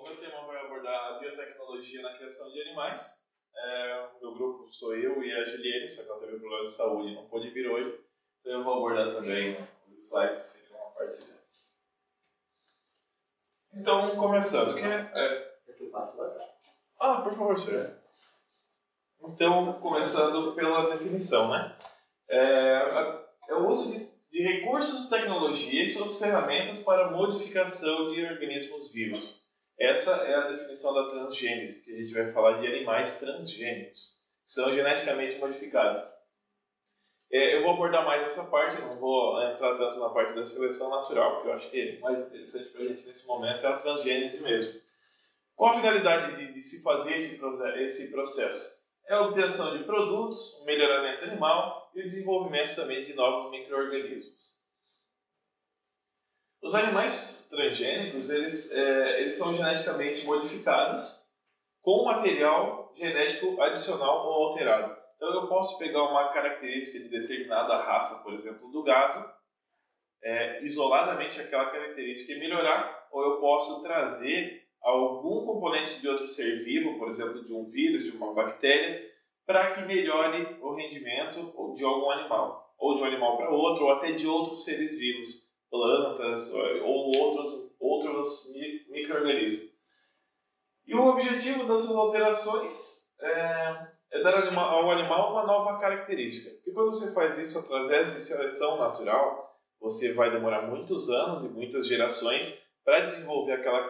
meu tema vai abordar a biotecnologia na criação de animais. O meu grupo sou eu e a Juliane, só que ela teve um problema de saúde e não pôde vir hoje. Então eu vou abordar também os slides, assim, uma parte dele. Então, começando. Por favor, senhor. Então, começando pela definição, né? É o uso de recursos, tecnologia e suas ferramentas para modificação de organismos vivos. Essa é a definição da transgênese, que a gente vai falar de animais transgênicos, que são geneticamente modificados. Eu vou abordar mais essa parte, não vou entrar tanto na parte da seleção natural, porque eu acho que o mais interessante para a gente nesse momento é a transgênese mesmo. Qual a finalidade de se fazer esse processo? É a obtenção de produtos, o melhoramento animal e o desenvolvimento também de novos micro-organismos. Os animais transgênicos, eles são geneticamente modificados com material genético adicional ou alterado. Então eu posso pegar uma característica de determinada raça, por exemplo, do gado, isoladamente aquela característica e melhorar, ou eu posso trazer algum componente de outro ser vivo, por exemplo, de um vírus, de uma bactéria, para que melhore o rendimento de algum animal, ou de um animal para outro, ou até de outros seres vivos, plantas ou outros micro-organismos. E o objetivo dessas alterações é dar ao animal uma nova característica. E quando você faz isso através de seleção natural, você vai demorar muitos anos e muitas gerações para desenvolver aquela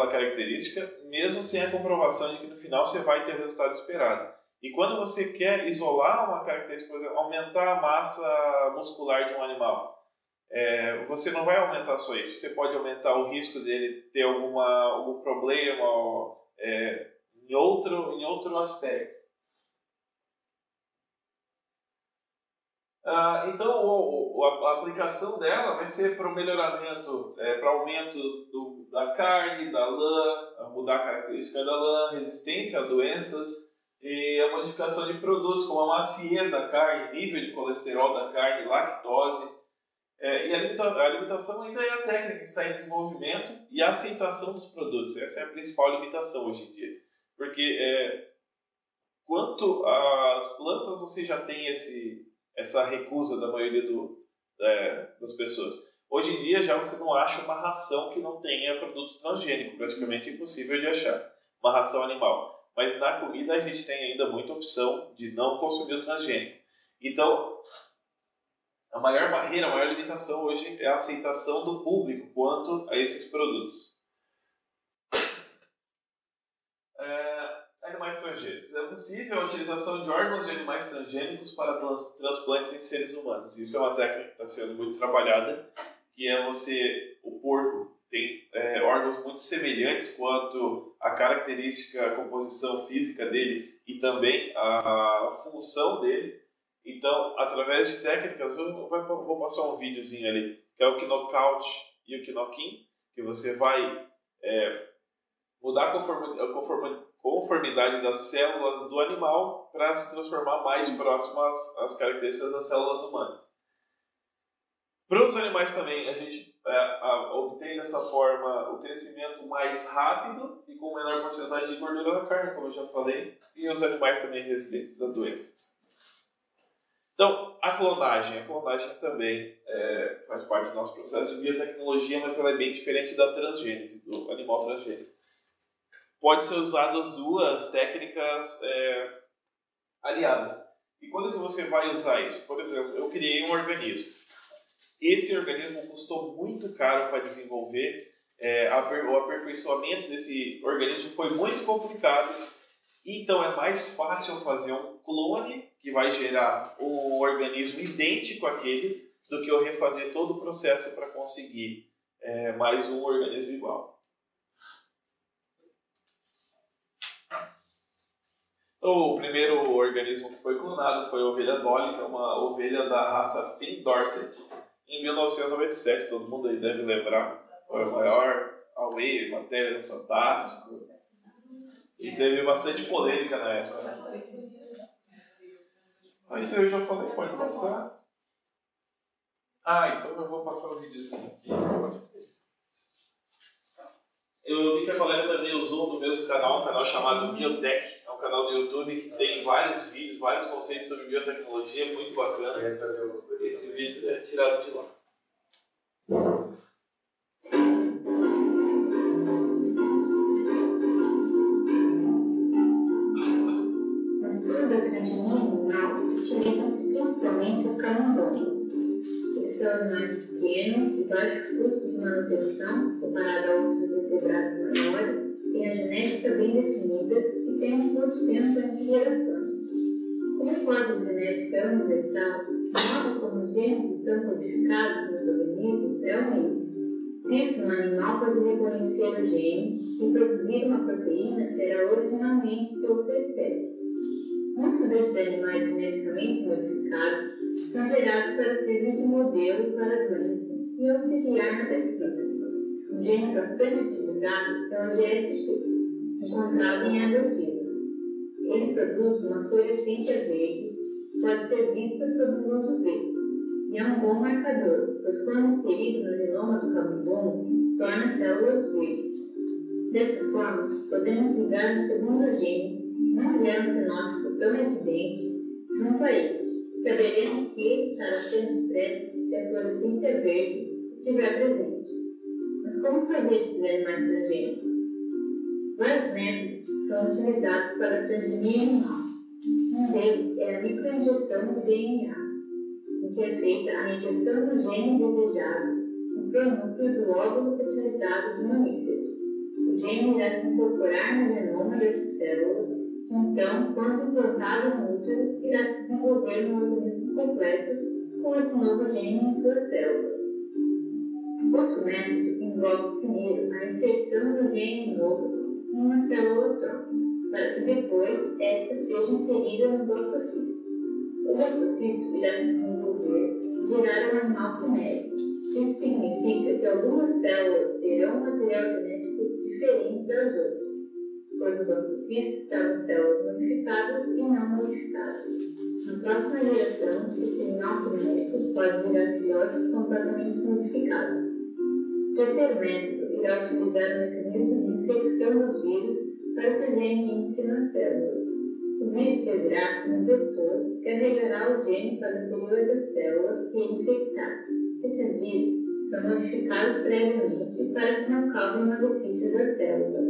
característica, mesmo sem a comprovação de que no final você vai ter o resultado esperado. E quando você quer isolar uma característica, por exemplo, aumentar a massa muscular de um animal, você não vai aumentar só isso. Você pode aumentar o risco dele ter algum problema em outro aspecto. Então, a aplicação dela vai ser para o melhoramento, para aumento da carne, da lã, mudar a característica da lã, resistência a doenças e a modificação de produtos como a maciez da carne, nível de colesterol da carne, lactose. E a limitação ainda é a técnica que está em desenvolvimento e a aceitação dos produtos. Essa é a principal limitação hoje em dia. Porque quanto às plantas, você já tem essa recusa da maioria das pessoas. Hoje em dia já você não acha uma ração que não tenha produto transgênico, praticamente impossível de achar, uma ração animal. Mas na comida a gente tem ainda muita opção de não consumir o transgênico. Então, a maior barreira, a maior limitação hoje é a aceitação do público quanto a esses produtos. Animais transgênicos. É possível a utilização de órgãos de animais transgênicos para transplantes em seres humanos. Isso é uma técnica que está sendo muito trabalhada, que é o porco tem órgãos muito semelhantes quanto à característica, a composição física dele e também a função dele. Então, através de técnicas, vou passar um videozinho ali, que é o knockout e o knock-in, que você vai mudar a conformidade das células do animal para se transformar mais próximo às características das células humanas. Para os animais também, a gente obtém dessa forma o crescimento mais rápido e com menor porcentagem de gordura na carne, como eu já falei, e os animais também resistentes a doenças. Então, a clonagem também faz parte do nosso processo de biotecnologia, mas ela é bem diferente da transgênese, do animal transgênico. Pode ser usado as duas técnicas aliadas. E quando que você vai usar isso? Por exemplo, eu criei um organismo. Esse organismo custou muito caro para desenvolver. O aperfeiçoamento desse organismo foi muito complicado. Então é mais fácil fazer um clone que vai gerar um organismo idêntico àquele do que eu refazer todo o processo para conseguir mais um organismo igual. O primeiro organismo que foi clonado foi a ovelha Dolly, que é uma ovelha da raça Finn Dorset, em 1997. Todo mundo aí deve lembrar. Foi o maior away, matéria do Fantástico. E teve bastante polêmica na época. Isso eu já falei, pode passar. Então eu vou passar o videozinho aqui. vi que a galera também usou no mesmo canal, um canal chamado Biotech. É um canal do YouTube que tem vários vídeos, vários conceitos sobre biotecnologia, muito bacana. Esse vídeo é tirado de lá. No estudo da transgenia animal, utilizam-se principalmente os camundongos. Eles são animais pequenos, de baixo custo de manutenção, comparado a outros vertebrados maiores, têm a genética bem definida e têm um curto tempo entre gerações. Como o código genético é universal, o modo como os genes estão codificados nos organismos é o mesmo. Por isso, um animal pode reconhecer o gene e produzir uma proteína que era originalmente de outra espécie. Muitos desses animais geneticamente modificados são gerados para servir de modelo para doenças e auxiliar na pesquisa. Um gene bastante utilizado é o GFP, encontrado em águas vivas. Ele produz uma fluorescência verde que pode ser vista sob luz UV e é um bom marcador, pois quando inserido no genoma do camundongo, torna células verdes. Dessa forma, podemos ligar um segundo gene que não gera um fenótipo tão evidente junto a este. Saberemos que ele estará sendo expresso se a fluorescência verde estiver presente. Mas como fazer esses animais transgênicos? Vários métodos são utilizados para a transgenia animal. Um deles é a microinjeção de DNA, em que é feita a injeção do gene desejado no pronúcleo do óvulo fertilizado de mamíferos. O gene irá se incorporar no genoma dessa célula, que então, quando implantado no útero, irá se desenvolver no organismo completo com esse novo gene em suas células. Outro método envolve primeiro a inserção do gene novo em uma célula-tronco, para que depois esta seja inserida no blastocisto. O blastocisto irá se desenvolver e gerar um animal quimérico. Isso significa que algumas células terão um material genético diferente das outras, pois no blastocisto estavam células modificadas e não modificadas. Na próxima geração, esse animal quimérico pode gerar filhotes completamente modificados. O terceiro método irá utilizar o mecanismo de infecção dos vírus para que o gene entre nas células. O vírus servirá como vetor que carregará o gene para o interior das células que ele infectar. Esses vírus são modificados previamente para que não causem malefícios às células.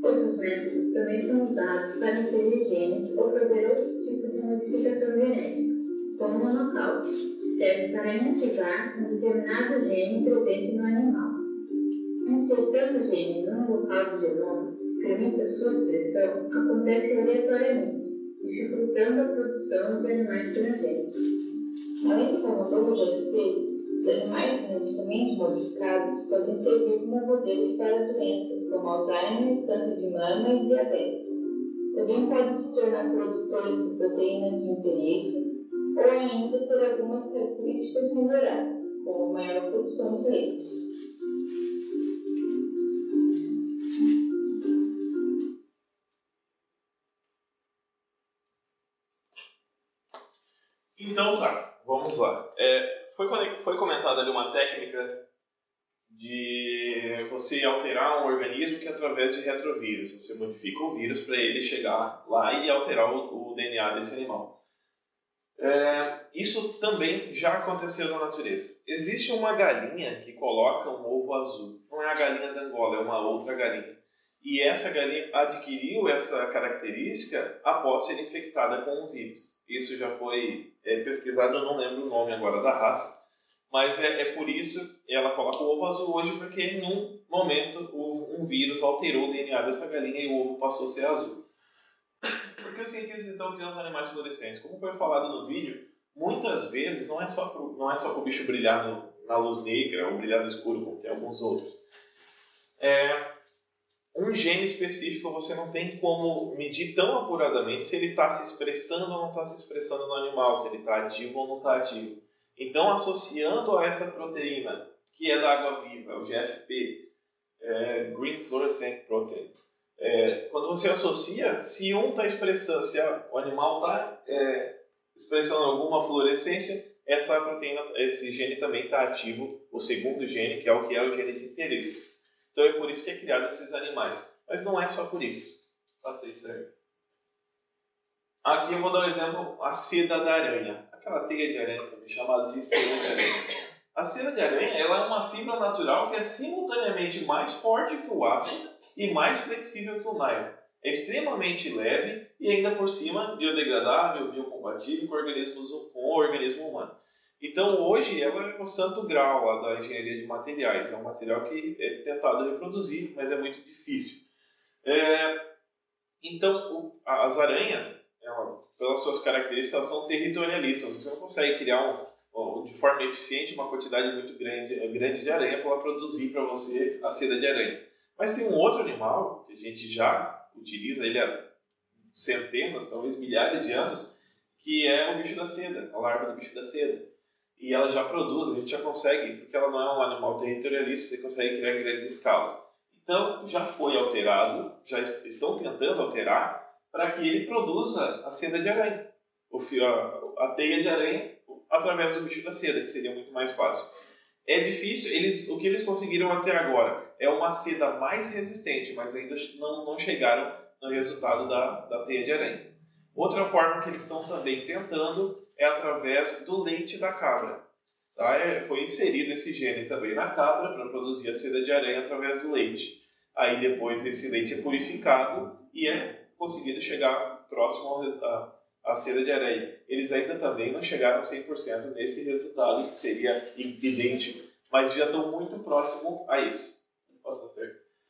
Outros métodos também são usados para inserir genes ou fazer outro tipo de modificação genética, como o nocaute, que serve para inativar um determinado gene presente no animal. A inserção do gene num local do genoma que permite a sua expressão acontece aleatoriamente, dificultando a produção de animais transgênicos. Além do camundongo GFP, os animais geneticamente modificados podem servir como modelos para doenças como Alzheimer, câncer de mama e diabetes. Também podem se tornar produtores de proteínas de interesse ou ainda ter algumas características melhoradas, como maior produção de leite. Então tá, vamos lá. Foi comentada ali uma técnica de você alterar um organismo que é através de retrovírus. Você modifica o vírus para ele chegar lá e alterar o DNA desse animal. Isso também já aconteceu na natureza. Existe uma galinha que coloca um ovo azul. Não é a galinha da Angola, é uma outra galinha. E essa galinha adquiriu essa característica após ser infectada com um vírus. Isso já foi pesquisado, eu não lembro o nome agora da raça. Mas é por isso ela coloca o ovo azul hoje, porque em um momento um vírus alterou o DNA dessa galinha e o ovo passou a ser azul. Porque os cientistas então criam os animais fluorescentes. Como foi falado no vídeo, muitas vezes não é só para o bicho brilhar na luz negra ou brilhar no escuro, como tem alguns outros. Um gene específico você não tem como medir tão apuradamente se ele está se expressando ou não está se expressando no animal, se ele está ativo ou não está ativo. Então, associando a essa proteína, que é da água viva, o GFP, Green Fluorescent Protein, quando você associa, se um está expressando, se o animal está expressando alguma fluorescência, essa proteína, esse gene também está ativo, o segundo gene, que é o gene de interesse. Então é por isso que é criado esses animais. Mas não é só por isso. Faça isso aí. Aqui eu vou dar um exemplo, a seda da aranha. Aquela teia de aranha também, chamada de seda de aranha. A seda de aranha ela é uma fibra natural que é simultaneamente mais forte que o aço e mais flexível que o nylon. É extremamente leve e ainda por cima biodegradável, biocompatível com o organismo humano. Então hoje ela é o santo grau lá da engenharia de materiais. É um material que é tentado reproduzir, mas é muito difícil. Então as aranhas, pelas suas características, elas são territorialistas. Você não consegue criar de forma eficiente uma quantidade muito grande de aranha para produzir para você a seda de aranha. Mas tem um outro animal que a gente já utiliza ele há centenas, talvez milhares de anos, que é o bicho da seda, a larva do bicho da seda. E ela já produz, a gente já consegue, porque ela não é um animal territorialista, você consegue criar em grande escala. Então já foi alterado, já estão tentando alterar para que ele produza a seda de aranha, a teia de aranha através do bicho da seda, que seria muito mais fácil. É difícil, o que eles conseguiram até agora é uma seda mais resistente, mas ainda não chegaram no resultado da teia de aranha. Outra forma que eles estão também tentando é através do leite da cabra. Tá? Foi inserido esse gene também na cabra para produzir a seda de aranha através do leite. Aí depois esse leite é purificado e é conseguido chegar próximo à seda de aranha. Eles ainda também não chegaram 100% nesse resultado, que seria idêntico, mas já estão muito próximo a isso.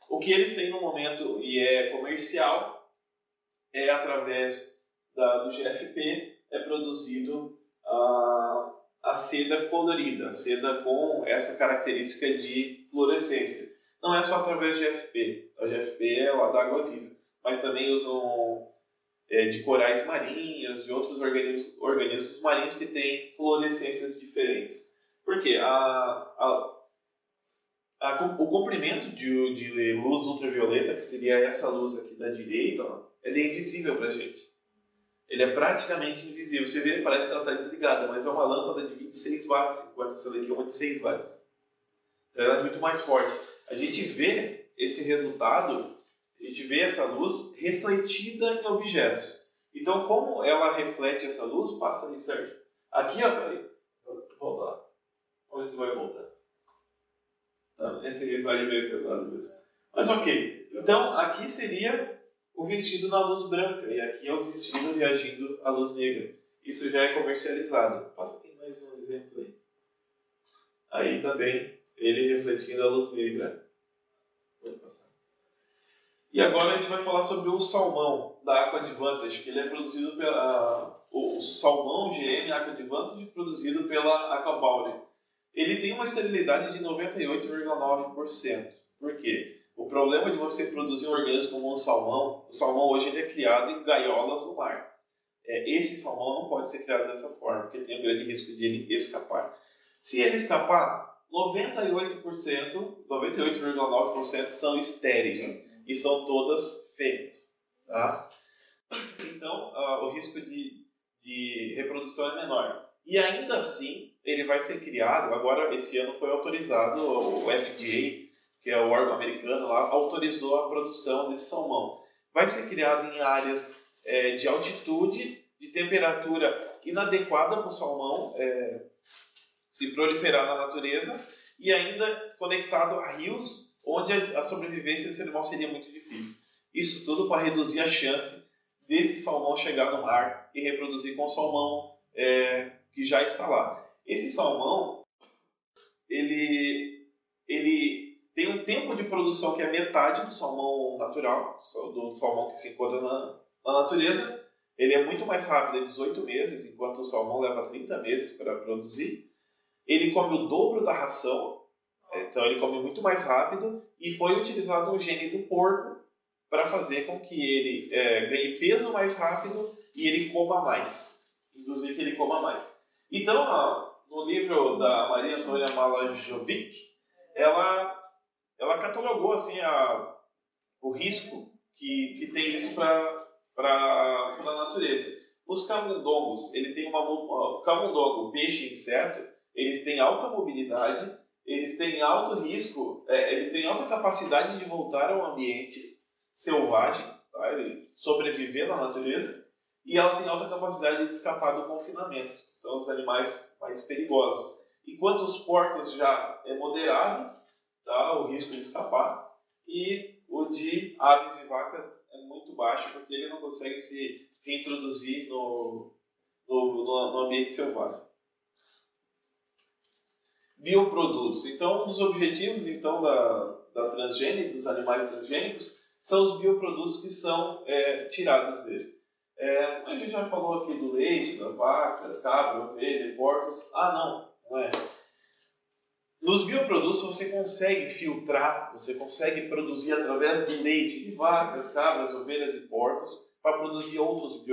O que eles têm no momento e é comercial é através do GFP, é produzido a seda colorida, a seda com essa característica de fluorescência. Não é só através do GFP, o GFP é o da água viva, mas também usam de corais marinhos, de outros organismos marinhos que têm fluorescências diferentes. Por quê? O comprimento de luz ultravioleta, que seria essa luz aqui da direita, ele é invisível para a gente. Ele é praticamente invisível. Você vê, parece que ela está desligada, mas é uma lâmpada de 26 watts, enquanto essa daqui é uma de 6 watts. Então ela é muito mais forte. A gente vê esse resultado, a gente vê essa luz refletida em objetos. Então, como ela reflete essa luz, passa ali, certo? Aqui, ó, peraí. Volta lá. Vamos ver se vai voltar. Tá, esse slide é meio pesado mesmo. Mas ok. Então, aqui seria o vestido na luz branca. E aqui é o vestido reagindo à luz negra. Isso já é comercializado. Passa aqui mais um exemplo aí. Aí também, ele refletindo a luz negra. Pode passar. E agora a gente vai falar sobre o salmão da Aqua Advantage, que ele é produzido o salmão GM Aqua Advantage, produzido pela Aquabounty. Ele tem uma esterilidade de 98,9%. Por quê? O problema de você produzir um organismo como o salmão hoje ele é criado em gaiolas no mar. Esse salmão não pode ser criado dessa forma, porque tem um grande risco de ele escapar. Se ele escapar, 98,9% são estéreis. E são todas fêmeas. Tá? Então, o risco de reprodução é menor. E ainda assim, ele vai ser criado, agora esse ano foi autorizado, o FDA, que é o órgão americano lá, autorizou a produção desse salmão. Vai ser criado em áreas de altitude, de temperatura inadequada para o salmão se proliferar na natureza e ainda conectado a rios onde a sobrevivência desse animal seria muito difícil. Isso tudo para reduzir a chance desse salmão chegar no mar e reproduzir com o salmão que já está lá. Esse salmão, ele tem um tempo de produção que é metade do salmão natural, do salmão que se encontra na natureza. Ele é muito mais rápido, é 18 meses, enquanto o salmão leva 30 meses para produzir. Ele come o dobro da ração, então ele come muito mais rápido, e foi utilizado um gene do porco para fazer com que ele ganhe peso mais rápido e ele coma mais, induzir que ele coma mais. Então, no livro da Maria Antônia Malajovic, ela catalogou assim, o risco que tem isso para a natureza. Os camundongos, ele tem camundongo, peixe e inseto, eles têm alta mobilidade eles têm alto risco, ele tem alta capacidade de voltar ao ambiente selvagem, tá? Ele sobreviver na natureza, e ela tem alta capacidade de escapar do confinamento. São os animais mais perigosos. Enquanto os porcos já é moderado, tá? O risco de escapar, e o de aves e vacas é muito baixo, porque ele não consegue se reintroduzir no ambiente selvagem. Bioprodutos. Então, um dos objetivos então, da transgênica, dos animais transgênicos, são os bioprodutos que são tirados dele. A gente já falou aqui do leite, da vaca, cabra, ovelha, porcos. Não é. Nos bioprodutos você consegue filtrar, você consegue produzir através do leite de vacas, cabras, ovelhas e porcos para produzir outros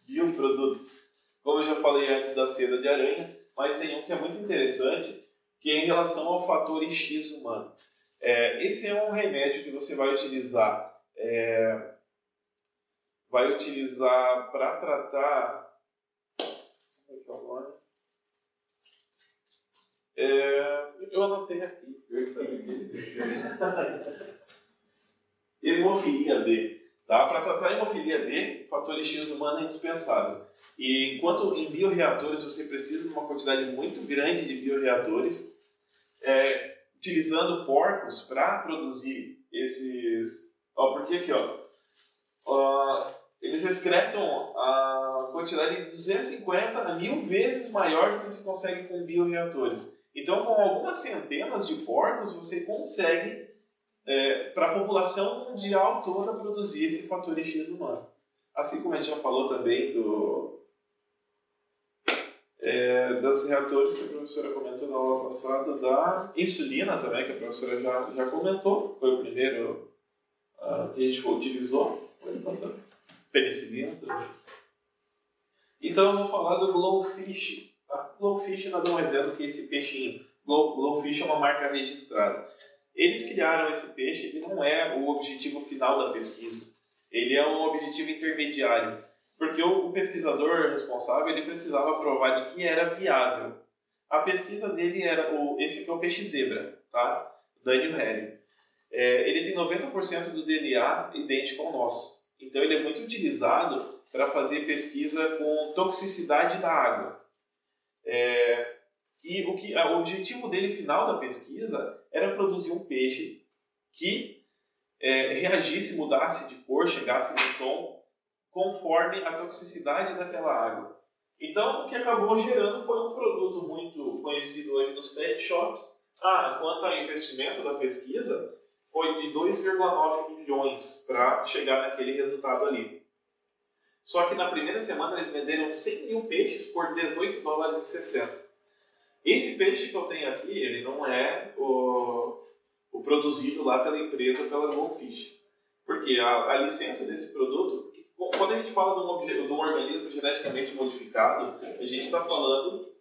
bioprodutos. Como eu já falei antes da seda de aranha, mas tem um que é muito interessante, que é em relação ao fator X humano. Esse é um remédio que você vai utilizar para tratar... Como é que é o nome? Eu anotei aqui, eu sabia que esqueci. Hemofilia B. Tá? Para tratar a hemofilia B, o fator X humano é indispensável. E enquanto em bioreatores você precisa de uma quantidade muito grande de bioreatores, utilizando porcos para produzir esses... porque aqui, eles excretam a quantidade de 250 a 1000 vezes maior do que se consegue com bioreatores. Então, com algumas centenas de porcos, você consegue, para a população mundial toda, produzir esse fator X humano. Assim como a gente já falou também dos reatores que a professora comentou na aula passada, da insulina também, que a professora já comentou, foi o primeiro que a gente utilizou, penicilina também. Então eu vou falar do Glowfish. Tá? Glowfish nada mais é do que esse peixinho. Glowfish é uma marca registrada. Eles criaram esse peixe, ele não é o objetivo final da pesquisa, ele é um objetivo intermediário. Porque o pesquisador responsável ele precisava provar de que era viável. A pesquisa dele era esse aqui é o peixe zebra, tá? Daniel Hering. Ele tem 90% do DNA idêntico ao nosso. Então ele é muito utilizado para fazer pesquisa com toxicidade da água. E o objetivo dele final da pesquisa era produzir um peixe que reagisse, mudasse de cor, chegasse no tom, conforme a toxicidade daquela água. Então, o que acabou gerando foi um produto muito conhecido hoje nos pet shops. Quanto ao investimento da pesquisa, foi de 2,9 milhões para chegar naquele resultado ali. Só que na primeira semana eles venderam 100 mil peixes por $18,60. Esse peixe que eu tenho aqui, ele não é o produzido lá pela empresa, pela Glowfish. Porque a licença desse produto... Quando a gente fala de um organismo geneticamente modificado, a gente está falando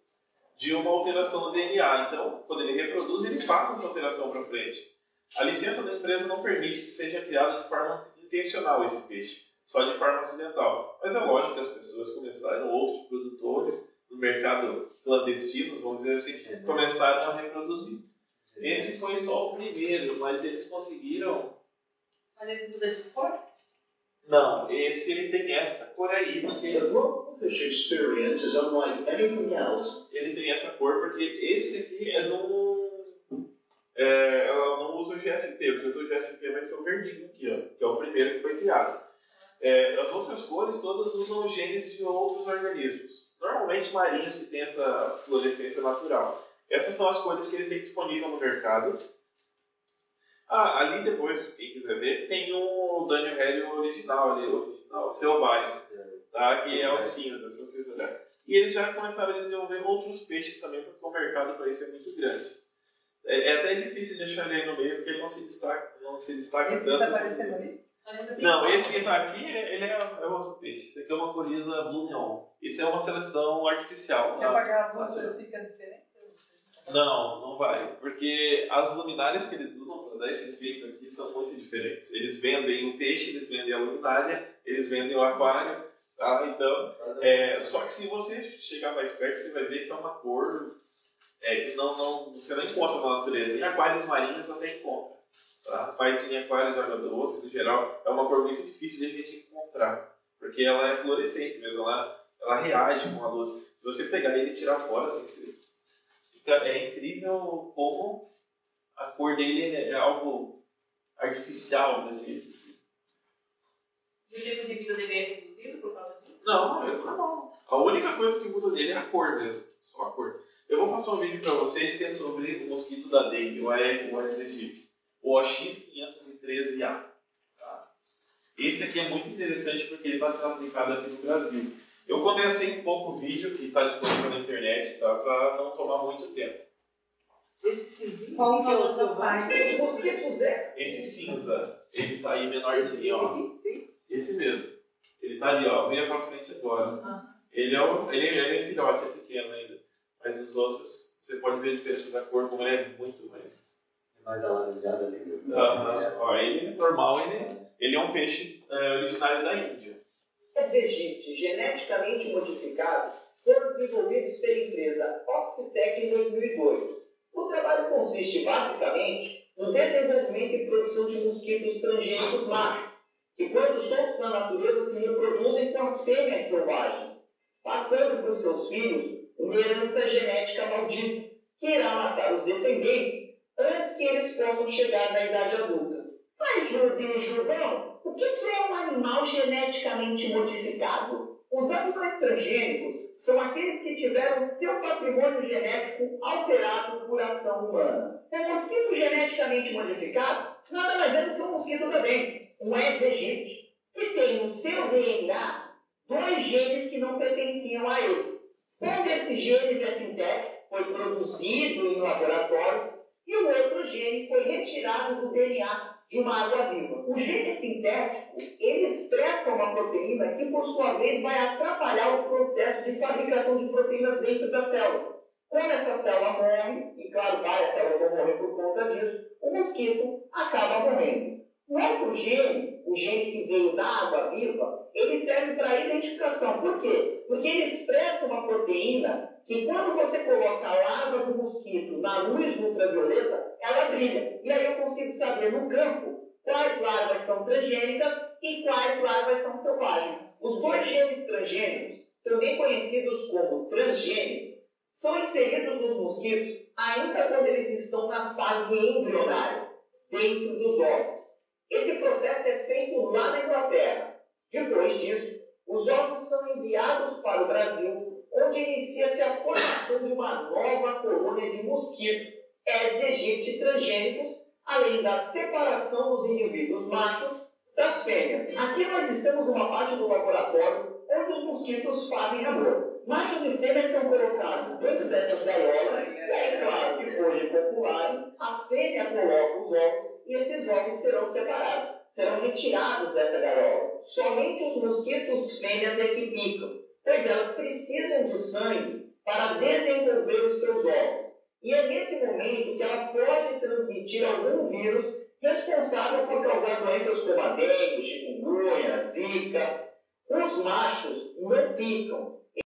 de uma alteração no DNA. Então, quando ele reproduz, ele passa essa alteração para frente. A licença da empresa não permite que seja criado de forma intencional esse peixe, só de forma acidental. Mas é lógico que as pessoas começaram, outros produtores no mercado clandestino, vamos dizer assim, começaram a reproduzir. Esse foi só o primeiro, mas eles conseguiram... Mas esse muda de cor? Não, esse ele tem essa cor aí, porque... The Glowfish experience is unlike anything else. Ele tem essa cor porque esse aqui é ela não usa o GFP, o que usa o GFP vai ser o verdinho aqui, que é o primeiro que foi criado. As outras cores todas usam genes de outros organismos, normalmente marinhos que têm essa fluorescência natural. Essas são as cores que ele tem disponível no mercado. Ali depois, quem quiser ver, tem o Daniel Hering original, selvagem, tá? Que é o cinza, se vocês olharem. E eles já começaram a desenvolver outros peixes também, porque o mercado para isso é muito grande. É até difícil de achar ele aí no meio, porque ele não se destaca esse tanto. Esse está aparecendo ali? Não, esse que está aqui, ele é outro peixe. Esse aqui é uma coriza Blue Neon. Isso é uma seleção artificial. Se apagar a luz, ele fica diferente? Não vai. Porque as luminárias que eles usam para dar esse efeito aqui são muito diferentes. Eles vendem o peixe, eles vendem a luminária, eles vendem o aquário. Tá? Então, só que se você chegar mais perto, você vai ver que é uma cor que você não encontra na natureza. Em aquários marinhos até encontra. Tá? Mas em aquários de água doce, no geral, é uma cor muito difícil de a gente encontrar. Porque ela é fluorescente mesmo, ela reage com a luz. Se você pegar ele e tirar fora, assim, é incrível como a cor dele é algo artificial, né, gente? E o tipo de vida dele é reduzido por causa disso? Não, é normal. A única coisa que muda dele é a cor mesmo, só a cor. Eu vou passar um vídeo para vocês que é sobre o mosquito da dengue, o Aedes aegypti, o OX513A. Tá? Esse aqui é muito interessante porque ele está sendo aplicado aqui no Brasil. Eu condensei um pouco o vídeo que está disponível na internet, tá? Para não tomar muito tempo. Esse cinzinho? Qual que é o seu Os mosquitos Esse cinza, ele tá aí menorzinho, ó. Sim. Esse mesmo. Ele tá ali, ó. Venha pra frente agora. Ele é filhote, é pequeno ainda. Mas os outros, você pode ver a diferença da cor, como ele é muito mais... Mais alaranjado ali. Ó, ele é normal, ele é um peixe originário da Índia. Aedes aegypti geneticamente modificados foram desenvolvidos pela empresa Oxitec em 2002. O trabalho consiste basicamente no desenvolvimento e produção de mosquitos transgênicos machos, que quando soltos na natureza se reproduzem com as fêmeas selvagens, passando para os seus filhos uma herança genética maldita, que irá matar os descendentes antes que eles possam chegar na idade adulta. Mas, Judão, o que é um animal geneticamente modificado? Os animais transgênicos são aqueles que tiveram seu patrimônio genético alterado por ação humana. O mosquito geneticamente modificado nada mais é do que um mosquito da dengue, um Aedes aegypti, que tem no seu DNA 2 genes que não pertenciam a ele. Um desses genes é sintético, foi produzido em laboratório, e o outro gene foi retirado do DNA de uma água-viva. O gene sintético, ele expressa uma proteína que, por sua vez, vai atrapalhar o processo de fabricação de proteínas dentro da célula. Quando essa célula morre, e claro, várias células vão morrer por conta disso, o mosquito acaba morrendo. O outro gene, o gene que veio da água-viva, ele serve para identificação. Por quê? Porque ele expressa uma proteína que, quando você coloca a larva do mosquito na luz ultravioleta, ela brilha. E aí eu consigo saber no campo quais larvas são transgênicas e quais larvas são selvagens. Os 2 genes transgênicos, também conhecidos como transgenes, são inseridos nos mosquitos ainda quando eles estão na fase embrionária, dentro dos ovos. Esse processo é feito lá na Inglaterra. Depois disso, os ovos são enviados para o Brasil, onde inicia-se a formação de uma nova colônia de mosquitos Aedes aegypti transgênicos, além da separação dos indivíduos machos das fêmeas. Aqui nós estamos numa parte do laboratório onde os mosquitos fazem amor. Machos e fêmeas são colocados dentro dessas gaiolas e aí, claro, depois de copularem, a fêmea coloca os ovos e esses ovos serão separados, serão retirados dessa gaiola. Somente os mosquitos fêmeas é que picam, pois elas precisam de sangue para desenvolver os seus ovos. E é nesse momento que ela pode transmitir algum vírus responsável por causar doenças como a dengue, chikungunya, zika. Os machos não picam,